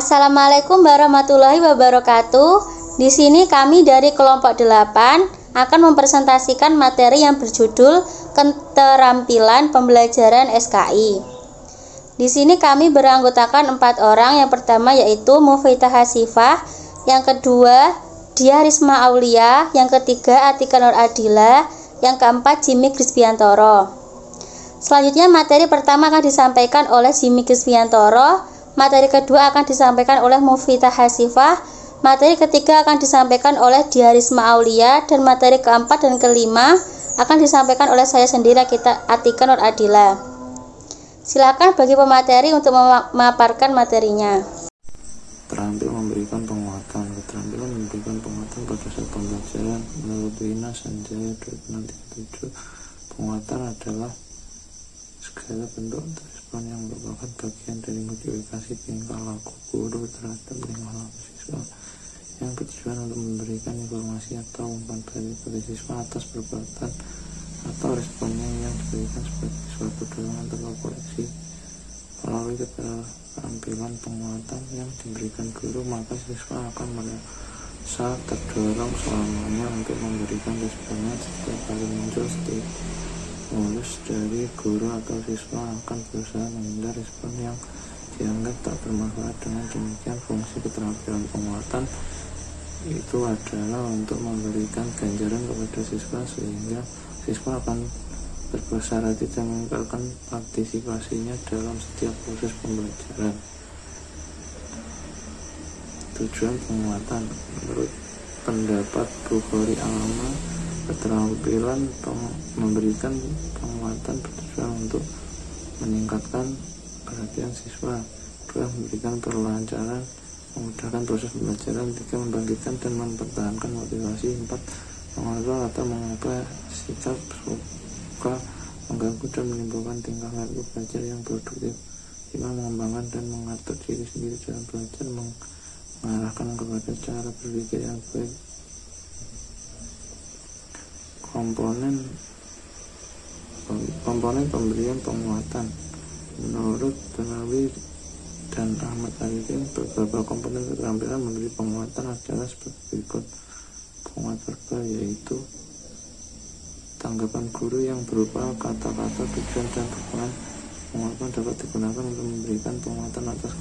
Assalamualaikum warahmatullahi wabarakatuh. Di sini kami dari kelompok 8 akan mempresentasikan materi yang berjudul Keterampilan Pembelajaran SKI. Di sini kami beranggotakan 4 orang. Yang pertama yaitu Mufidah Hasifah, yang kedua Dia Risma Aulia, yang ketiga Atika Nur Adila, yang keempat Jimmy Krisbiantoro. Selanjutnya materi pertama akan disampaikan oleh Jimmy Krisbiantoro, materi kedua akan disampaikan oleh Mufidah Hasifah, materi ketiga akan disampaikan oleh Dia Risma Aulia, dan materi keempat dan kelima akan disampaikan oleh saya sendiri, Atika Nur Adila. Silakan bagi pemateri untuk memaparkan materinya. Terampil memberikan penguatan. Keterampilan memberikan penguatan pada saat pembelajaran. Menurut Wina Sanjaya 2037, penguatan adalah segala bentuk respon yang merupakan bagian dari modifikasi tingkah laku guru terhadap tingkah laku siswa yang bertujuan untuk memberikan informasi atau umpan balik pada siswa atas perbuatan atau responnya yang diberikan sebagai suatu dorongan atau koreksi. Melalui keterampilan penguatan yang diberikan guru, maka siswa akan merasa terdorong selamanya untuk memberikan responnya. Setiap kali muncul stimulus dari guru atau siswa akan berusaha menghindar respon yang dianggap tak bermanfaat. Dengan demikian, fungsi keterampilan penguatan itu adalah untuk memberikan ganjaran kepada siswa sehingga siswa akan berbesar hati dan meningkatkan partisipasinya dalam setiap proses pembelajaran. Tujuan penguatan. Menurut pendapat Bukhari Alama, keterampilan memberikan penguatan bertujuan untuk meningkatkan perhatian siswa, 2. memberikan perlancaran, memudahkan proses pembelajaran, 3. membangkitkan dan mempertahankan motivasi, 4. mengontrol atau mengubah sikap suka mengganggu dan menimbulkan tingkah laku belajar yang produktif, 5. mengembangkan dan mengatur diri sendiri dalam belajar, mengarahkan kepada cara berpikir yang baik. Komponen pemberian penguatan. Menurut Benawi dan Ahmad Arifin, beberapa komponen keterampilan memberi penguatan adalah sebagai berikut. Penguat verbal, yaitu tanggapan guru yang berupa kata-kata, tujuan, dan dukungan. Penguatan dapat digunakan untuk memberikan penguatan atas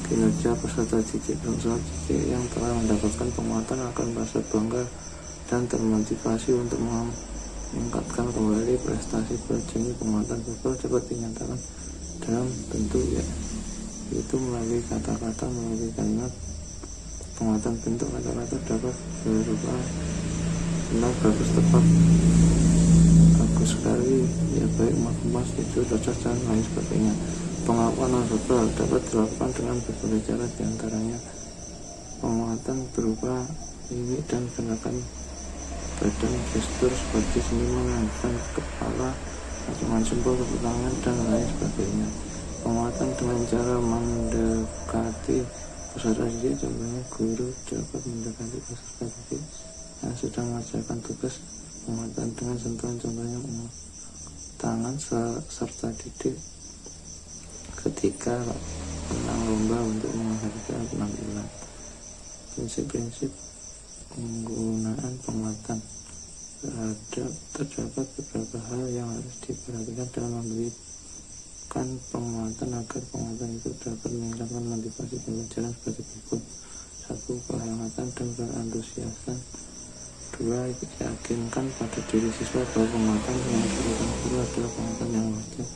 kinerja peserta didik. Peserta yang telah mendapatkan penguatan akan merasa bangga dan termotivasi untuk meningkatkan kembali prestasi belajar. Penguatan verbal dapat dinyatakan dalam bentuk yaitu melalui kata-kata, melalui kalimat. Penguatan bentuk kata-kata dapat berupa benar, bagus, tepat, bagus sekali, ya baik, mas, itu cocok, dan lain sebagainya. Pengakuan non-verbal dapat dilakukan dengan berbagai cara, diantaranya penguatan berupa mimik dan gerakan badan, gestur seperti seni mengangkat kepala, acungan jempol, tepuk tangan, dan lain sebagainya. Penguatan dengan cara mendekati peserta didik, contohnya guru dapat mendekati peserta didik yang sedang mengerjakan tugas. Penguatan dengan sentuhan, contohnya tangan serta didik ketika menang lomba untuk menghargai penampilan. Prinsip-prinsip penggunaan penguatan. Terdapat beberapa hal yang harus diperhatikan dalam memberikan penguatan agar penguatan itu dapat meningkatkan motivasi pembelajaran seperti berikut. 1. Kehangatan dan keantusiasan. 2. Yakinkan pada diri siswa bahwa penguatan yang diberikan guru adalah penguatan yang wajar.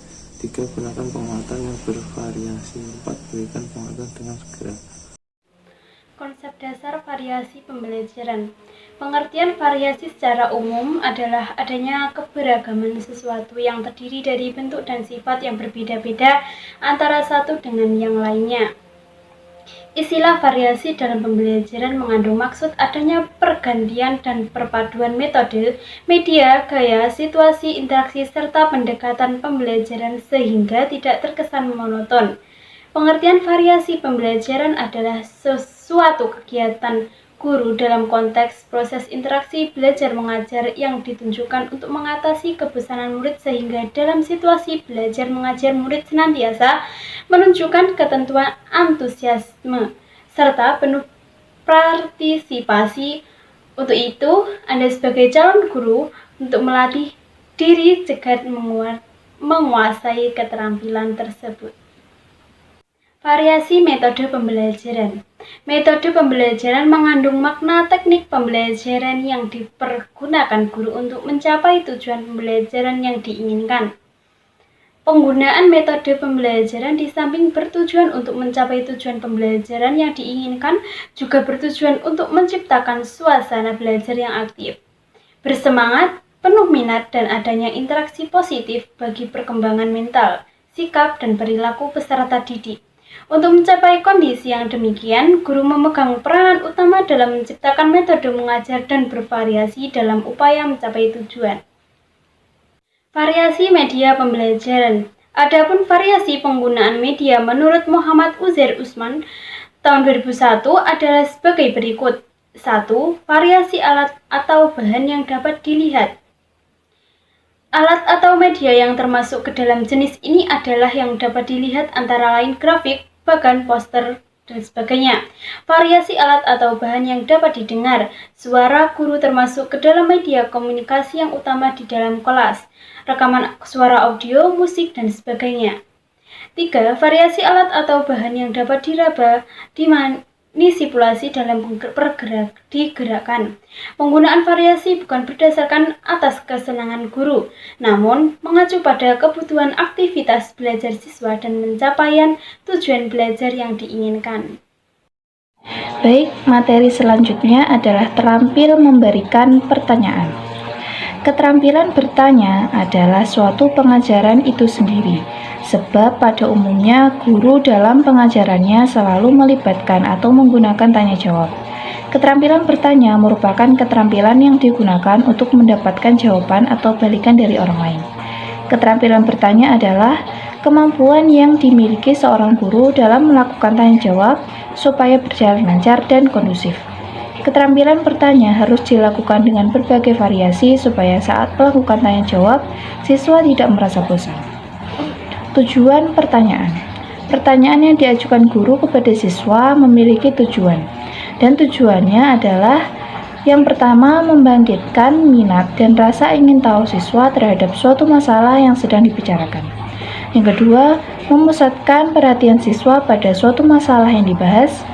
3. Gunakan penguatan yang bervariasi. 4. Berikan penguatan dengan segera. Konsep dasar variasi pembelajaran. Pengertian variasi secara umum adalah adanya keberagaman sesuatu yang terdiri dari bentuk dan sifat yang berbeda-beda antara satu dengan yang lainnya. Istilah variasi dalam pembelajaran mengandung maksud adanya pergantian dan perpaduan metode, media, gaya, situasi, interaksi, serta pendekatan pembelajaran sehingga tidak terkesan monoton. Pengertian variasi pembelajaran adalah suatu kegiatan guru dalam konteks proses interaksi belajar mengajar yang ditunjukkan untuk mengatasi kebosanan murid sehingga dalam situasi belajar mengajar murid senantiasa menunjukkan ketentuan antusiasme serta penuh partisipasi. Untuk itu, Anda sebagai calon guru untuk melatih diri cegat menguasai keterampilan tersebut. Variasi metode pembelajaran. Metode pembelajaran mengandung makna teknik pembelajaran yang dipergunakan guru untuk mencapai tujuan pembelajaran yang diinginkan. Penggunaan metode pembelajaran di samping bertujuan untuk mencapai tujuan pembelajaran yang diinginkan, juga bertujuan untuk menciptakan suasana belajar yang aktif, bersemangat, penuh minat, dan adanya interaksi positif bagi perkembangan mental, sikap, dan perilaku peserta didik. Untuk mencapai kondisi yang demikian, guru memegang peranan utama dalam menciptakan metode mengajar dan bervariasi dalam upaya mencapai tujuan. Variasi media pembelajaran. Adapun variasi penggunaan media menurut Muhammad Uzair Usman tahun 2001 adalah sebagai berikut. 1. Variasi alat atau bahan yang dapat dilihat. Alat atau media yang termasuk ke dalam jenis ini adalah yang dapat dilihat antara lain grafik, bahkan poster, dan sebagainya. Variasi alat atau bahan yang dapat didengar. Suara guru termasuk ke dalam media komunikasi yang utama di dalam kelas. Rekaman suara audio, musik, dan sebagainya. 3. Variasi alat atau bahan yang dapat diraba, dimanipulasi dalam digerakkan. Penggunaan variasi bukan berdasarkan atas kesenangan guru, namun mengacu pada kebutuhan aktivitas belajar siswa dan pencapaian tujuan belajar yang diinginkan. Baik, materi selanjutnya adalah terampil memberikan pertanyaan. Keterampilan bertanya adalah suatu pengajaran itu sendiri, sebab pada umumnya guru dalam pengajarannya selalu melibatkan atau menggunakan tanya jawab. Keterampilan bertanya merupakan keterampilan yang digunakan untuk mendapatkan jawaban atau balikan dari orang lain. Keterampilan bertanya adalah kemampuan yang dimiliki seorang guru dalam melakukan tanya jawab supaya berjalan lancar dan kondusif. Keterampilan bertanya harus dilakukan dengan berbagai variasi supaya saat melakukan tanya jawab, siswa tidak merasa bosan. Tujuan pertanyaan. Pertanyaan yang diajukan guru kepada siswa memiliki tujuan, dan tujuannya adalah yang pertama, membangkitkan minat dan rasa ingin tahu siswa terhadap suatu masalah yang sedang dibicarakan. Yang kedua, memusatkan perhatian siswa pada suatu masalah yang dibahas.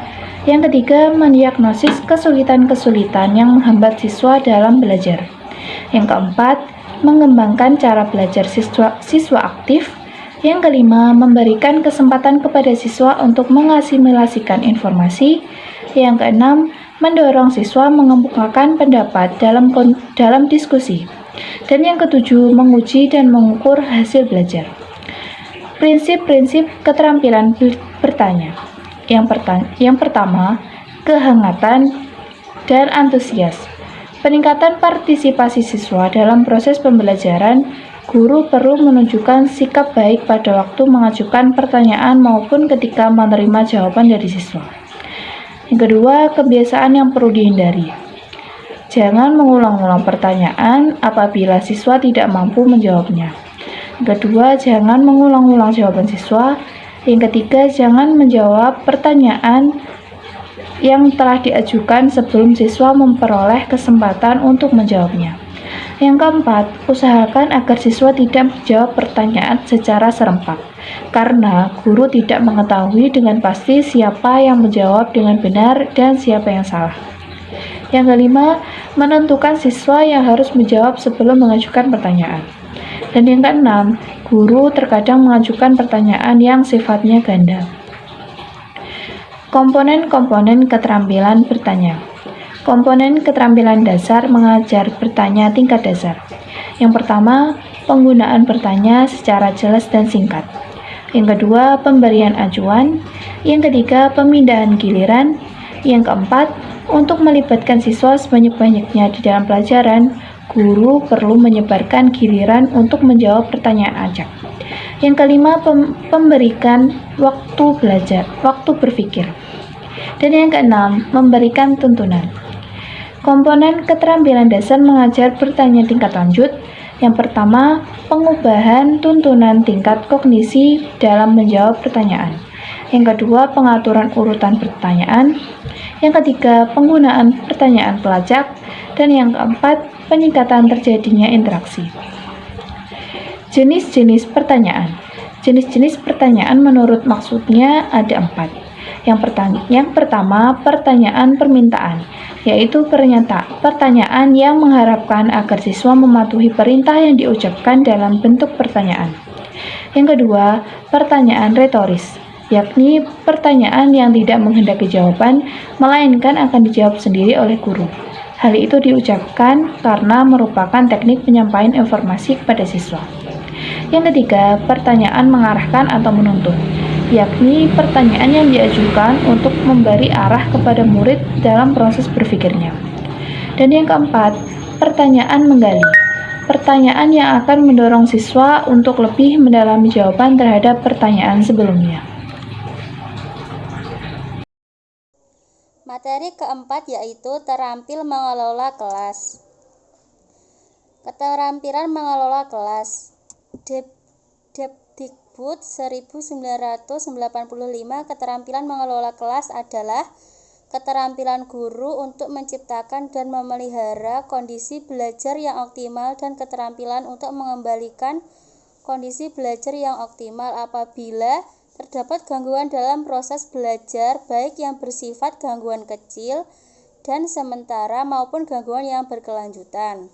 Yang ketiga, mendiagnosis kesulitan-kesulitan yang menghambat siswa dalam belajar. Yang keempat, mengembangkan cara belajar siswa aktif. Yang kelima, memberikan kesempatan kepada siswa untuk mengasimilasikan informasi. Yang keenam, mendorong siswa mengemukakan pendapat dalam diskusi. Dan yang ketujuh, menguji dan mengukur hasil belajar. Prinsip-prinsip keterampilan bertanya. Yang pertama, kehangatan dan antusias. Peningkatan partisipasi siswa dalam proses pembelajaran. Guru perlu menunjukkan sikap baik pada waktu mengajukan pertanyaan maupun ketika menerima jawaban dari siswa. Yang kedua, kebiasaan yang perlu dihindari. Jangan mengulang-ulang pertanyaan apabila siswa tidak mampu menjawabnya. Yang kedua, jangan mengulang-ulang jawaban siswa. Yang ketiga, jangan menjawab pertanyaan yang telah diajukan sebelum siswa memperoleh kesempatan untuk menjawabnya. Yang keempat, usahakan agar siswa tidak menjawab pertanyaan secara serempak, karena guru tidak mengetahui dengan pasti siapa yang menjawab dengan benar dan siapa yang salah. Yang kelima, menentukan siswa yang harus menjawab sebelum mengajukan pertanyaan. Dan yang keenam, guru terkadang mengajukan pertanyaan yang sifatnya ganda. Komponen-komponen keterampilan bertanya. Komponen keterampilan dasar mengajar bertanya tingkat dasar. Yang pertama, penggunaan bertanya secara jelas dan singkat. Yang kedua, pemberian acuan. Yang ketiga, pemindahan giliran. Yang keempat, untuk melibatkan siswa sebanyak-banyaknya di dalam pelajaran, guru perlu menyebarkan giliran untuk menjawab pertanyaan acak. Yang kelima, pemberikan waktu belajar, waktu berpikir. Dan yang keenam, memberikan tuntunan. Komponen keterampilan dasar mengajar bertanya tingkat lanjut. Yang pertama, pengubahan tuntunan tingkat kognisi dalam menjawab pertanyaan. Yang kedua, pengaturan urutan pertanyaan. Yang ketiga, penggunaan pertanyaan pelacak. Dan yang keempat, peningkatan terjadinya interaksi. Jenis-jenis pertanyaan. Jenis-jenis pertanyaan menurut maksudnya ada 4. Yang pertama, pertanyaan permintaan, yaitu pertanyaan yang mengharapkan agar siswa mematuhi perintah yang diucapkan dalam bentuk pertanyaan. Yang kedua, pertanyaan retoris, yakni pertanyaan yang tidak menghendaki jawaban, melainkan akan dijawab sendiri oleh guru. Hal itu diucapkan karena merupakan teknik penyampaian informasi kepada siswa. Yang ketiga, pertanyaan mengarahkan atau menuntun, yakni pertanyaan yang diajukan untuk memberi arah kepada murid dalam proses berpikirnya. Dan yang keempat, pertanyaan menggali, pertanyaan yang akan mendorong siswa untuk lebih mendalami jawaban terhadap pertanyaan sebelumnya. Materi keempat yaitu terampil mengelola kelas. Keterampilan mengelola kelas. Depdikbud 1995, keterampilan mengelola kelas adalah keterampilan guru untuk menciptakan dan memelihara kondisi belajar yang optimal dan keterampilan untuk mengembalikan kondisi belajar yang optimal apabila terdapat gangguan dalam proses belajar, baik yang bersifat gangguan kecil dan sementara maupun gangguan yang berkelanjutan.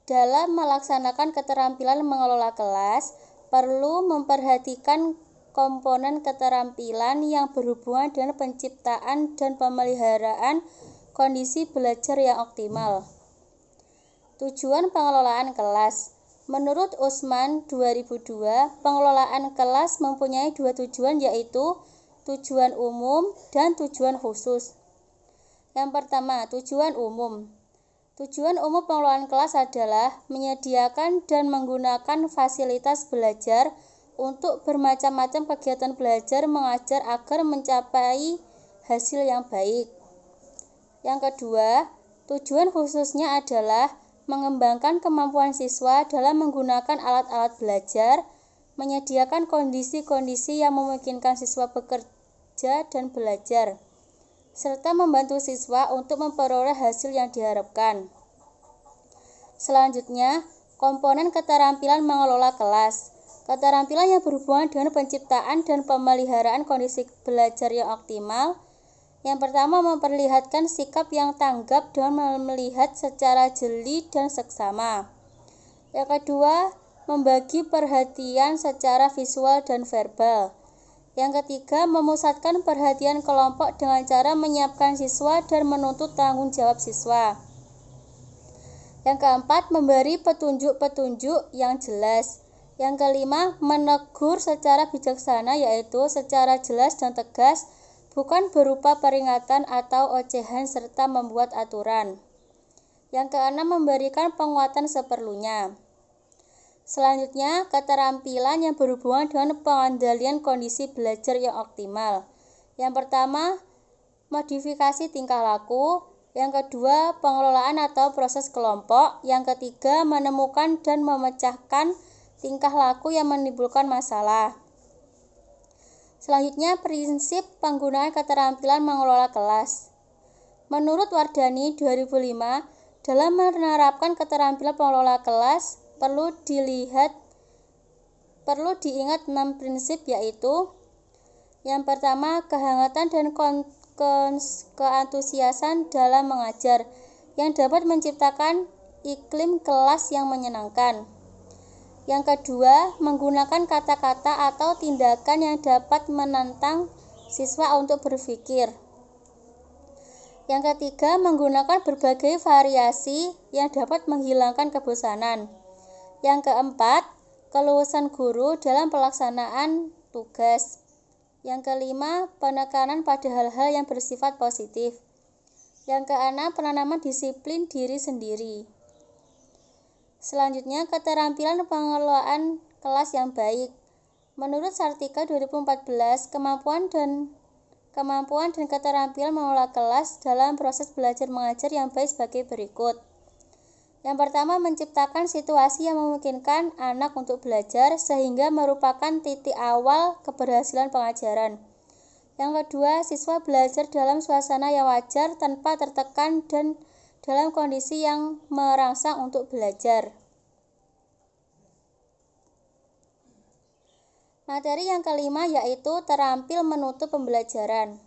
Dalam melaksanakan keterampilan mengelola kelas, perlu memperhatikan komponen keterampilan yang berhubungan dengan penciptaan dan pemeliharaan kondisi belajar yang optimal. Tujuan pengelolaan kelas. Menurut Usman 2002, pengelolaan kelas mempunyai 2 tujuan, yaitu tujuan umum dan tujuan khusus. Yang pertama, tujuan umum. Tujuan umum pengelolaan kelas adalah menyediakan dan menggunakan fasilitas belajar untuk bermacam-macam kegiatan belajar mengajar agar mencapai hasil yang baik. Yang kedua, tujuan khususnya adalah mengembangkan kemampuan siswa dalam menggunakan alat-alat belajar, menyediakan kondisi-kondisi yang memungkinkan siswa bekerja dan belajar, serta membantu siswa untuk memperoleh hasil yang diharapkan. Selanjutnya, komponen keterampilan mengelola kelas. Keterampilan yang berhubungan dengan penciptaan dan pemeliharaan kondisi belajar yang optimal. Yang pertama, memperlihatkan sikap yang tanggap dengan melihat secara jeli dan seksama. Yang kedua, membagi perhatian secara visual dan verbal. Yang ketiga, memusatkan perhatian kelompok dengan cara menyiapkan siswa dan menuntut tanggung jawab siswa. Yang keempat, memberi petunjuk-petunjuk yang jelas. Yang kelima, menegur secara bijaksana, yaitu secara jelas dan tegas, bukan berupa peringatan atau ocehan serta membuat aturan. Yang keenam, memberikan penguatan seperlunya. Selanjutnya, keterampilan yang berhubungan dengan pengendalian kondisi belajar yang optimal. Yang pertama, modifikasi tingkah laku. Yang kedua, pengelolaan atau proses kelompok. Yang ketiga, menemukan dan memecahkan tingkah laku yang menimbulkan masalah. Selanjutnya, prinsip penggunaan keterampilan mengelola kelas. Menurut Wardani 2005, dalam menerapkan keterampilan pengelola kelas, perlu diingat 6 prinsip, yaitu yang pertama, kehangatan dan keantusiasan dalam mengajar yang dapat menciptakan iklim kelas yang menyenangkan. Yang kedua, menggunakan kata-kata atau tindakan yang dapat menantang siswa untuk berpikir. Yang ketiga, menggunakan berbagai variasi yang dapat menghilangkan kebosanan. Yang keempat, keluasan guru dalam pelaksanaan tugas. Yang kelima, penekanan pada hal-hal yang bersifat positif. Yang keenam, penanaman disiplin diri sendiri. Selanjutnya, keterampilan pengelolaan kelas yang baik. Menurut Sartika 2014, kemampuan dan kemampuan dan keterampilan mengelola kelas dalam proses belajar mengajar yang baik sebagai berikut. Yang pertama, menciptakan situasi yang memungkinkan anak untuk belajar sehingga merupakan titik awal keberhasilan pengajaran. Yang kedua, siswa belajar dalam suasana yang wajar tanpa tertekan dan dalam kondisi yang merangsang untuk belajar. Materi yang kelima yaitu terampil menutup pembelajaran.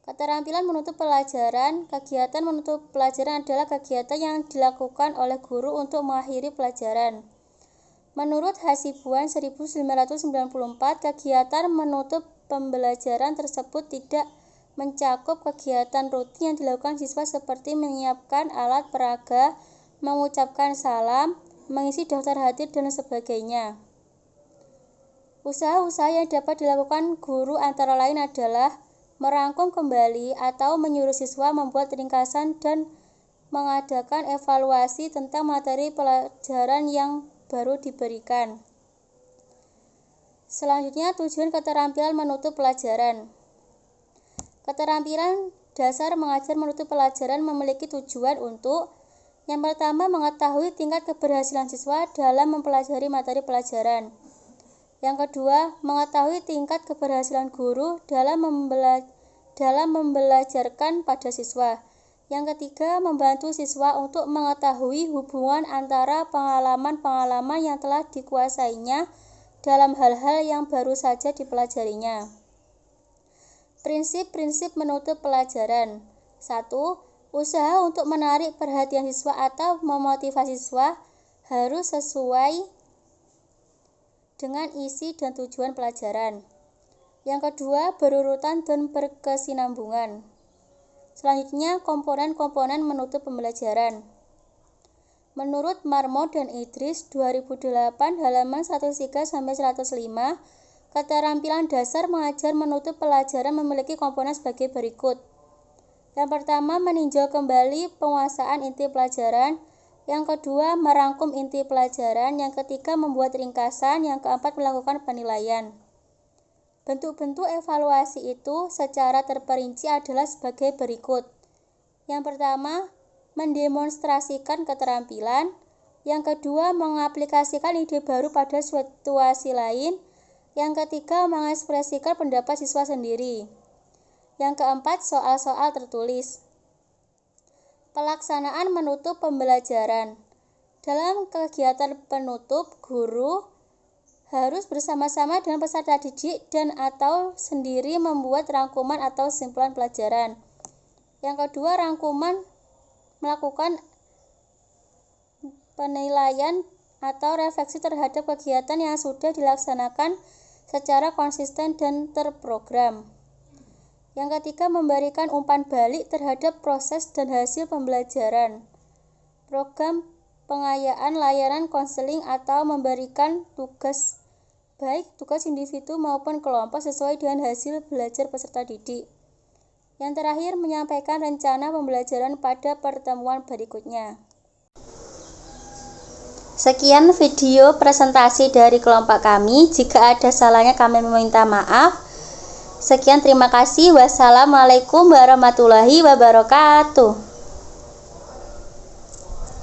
Keterampilan menutup pelajaran. Kegiatan menutup pelajaran adalah kegiatan yang dilakukan oleh guru untuk mengakhiri pelajaran. Menurut Hasibuan 1994, kegiatan menutup pembelajaran tersebut tidak mencakup kegiatan rutin yang dilakukan siswa seperti menyiapkan alat peraga, mengucapkan salam, mengisi daftar hadir, dan sebagainya. Usaha-usaha yang dapat dilakukan guru antara lain adalah merangkum kembali atau menyuruh siswa membuat ringkasan dan mengadakan evaluasi tentang materi pelajaran yang baru diberikan. Selanjutnya, tujuan keterampilan menutup pelajaran. Keterampilan dasar mengajar menutup pelajaran memiliki tujuan untuk: yang pertama, mengetahui tingkat keberhasilan siswa dalam mempelajari materi pelajaran. Yang kedua, mengetahui tingkat keberhasilan guru dalam membelajarkan pada siswa. Yang ketiga, membantu siswa untuk mengetahui hubungan antara pengalaman-pengalaman yang telah dikuasainya dalam hal-hal yang baru saja dipelajarinya. Prinsip-prinsip menutup pelajaran. 1. Usaha untuk menarik perhatian siswa atau memotivasi siswa harus sesuai dengan isi dan tujuan pelajaran. Yang kedua, berurutan dan berkesinambungan. Selanjutnya, komponen-komponen menutup pembelajaran. Menurut Marmo dan Idris 2008 halaman 103-105, keterampilan dasar mengajar menutup pelajaran memiliki komponen sebagai berikut. Yang pertama, meninjau kembali penguasaan inti pelajaran. Yang kedua, merangkum inti pelajaran. Yang ketiga, membuat ringkasan. Yang keempat, melakukan penilaian. Bentuk-bentuk evaluasi itu secara terperinci adalah sebagai berikut. Yang pertama, mendemonstrasikan keterampilan. Yang kedua, mengaplikasikan ide baru pada situasi lain. Yang ketiga, mengekspresikan pendapat siswa sendiri. Yang keempat, soal-soal tertulis. Pelaksanaan menutup pembelajaran. Dalam kegiatan penutup, guru harus bersama-sama dengan peserta didik dan atau sendiri membuat rangkuman atau kesimpulan pelajaran. Yang kedua, rangkuman melakukan penilaian atau refleksi terhadap kegiatan yang sudah dilaksanakan secara konsisten dan terprogram. Yang ketiga, memberikan umpan balik terhadap proses dan hasil pembelajaran. Program pengayaan layanan konseling atau memberikan tugas, baik tugas individu maupun kelompok sesuai dengan hasil belajar peserta didik. Yang terakhir, menyampaikan rencana pembelajaran pada pertemuan berikutnya. Sekian video presentasi dari kelompok kami. Jika ada salahnya kami meminta maaf. Sekian, terima kasih. Wassalamualaikum warahmatullahi wabarakatuh.